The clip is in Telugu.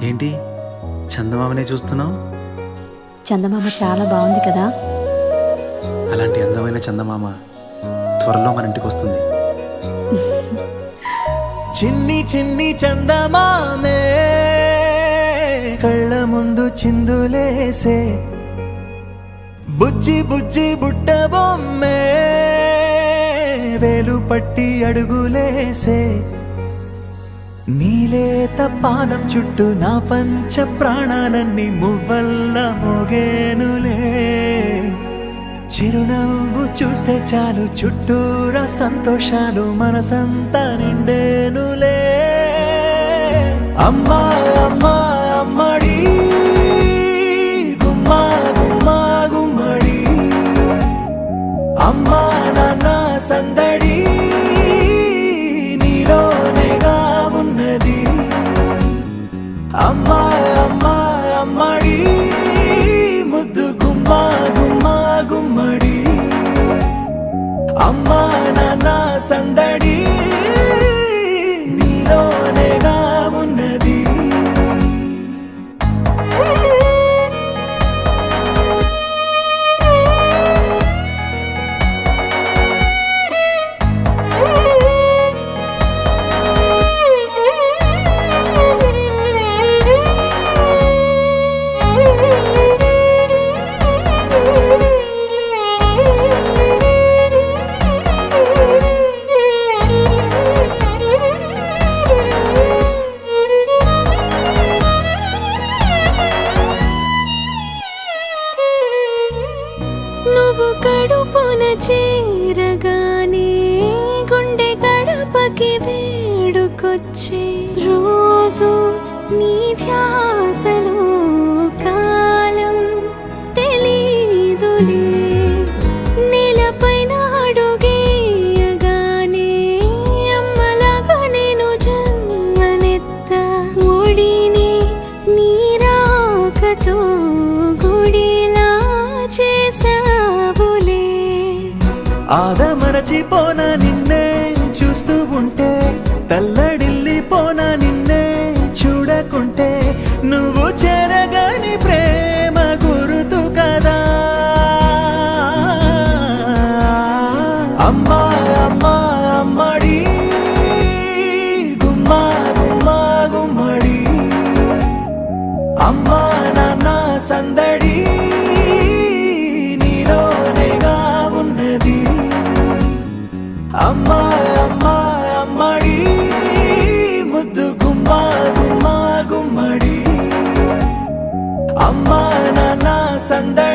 ఏంటి చందమామనే చూస్తున్నావు? చందమామ చాలా బాగుంది కదా. అలాంటి అందమైన చందమామ త్వరలో మన ఇంటికి వస్తుంది. చిన్ని చిన్ని చందమామే కళ్ళ ముందు చిందులేసే, బుజ్జి బుజ్జి బుట్ట బొమ్మే వేలు పట్టి అడుగులేసే, నీలేత పానం చుట్టూ నా పంచ ప్రాణాలన్నీ మువ్వల్ల మోగేనులే. చిరునవ్వు చూస్తే చాలు చుట్టూరా సంతోషాలు మనసంతా నిండేనులే. అమ్మా అమ్మా అమ్మడి గుమ్మా గుమ్మా గుమ్మడి, అమ్మా నాన్న సందడి నీలోనేగా ఉన్నది. అమ్మా అమ్మా అమ్మడి ముద్దు గుమ్మా గుమ్మా గుమ్మడి, అమ్మా నాన్న సందడి నీలోనేగా ఉన్నది. నువ్వు కడుపున చేరగానే గుండె గడపకి వేడుకొచ్చే, రోజు నీ ధ్యాసలో కాలం తెలీదులే. నేలపైన అడుగేయగానే అమ్మలాగా నేను జన్మనెత్త, ఒడిని నీ రాకతో గుడిలా చేసావులే. ఆదమరచిపోనా నిన్నే చూస్తూ ఉంటే, తల్లడిల్లిపోనా నిన్నే చూడకుంటే, నువ్వు చెరగని ప్రేమ గురుతు కదా. అమ్మా అమ్మా అమ్మడి గుమ్మా గుమ్మా గుమ్మడి, అమ్మా నాన్న సందడి నీలోనేగా ఉన్నది. అమ్మా అమ్మా అమ్మడి ముద్దు గుమ్మా గుమ్మా గుమ్మడి, అమ్మా నాన్న సందడి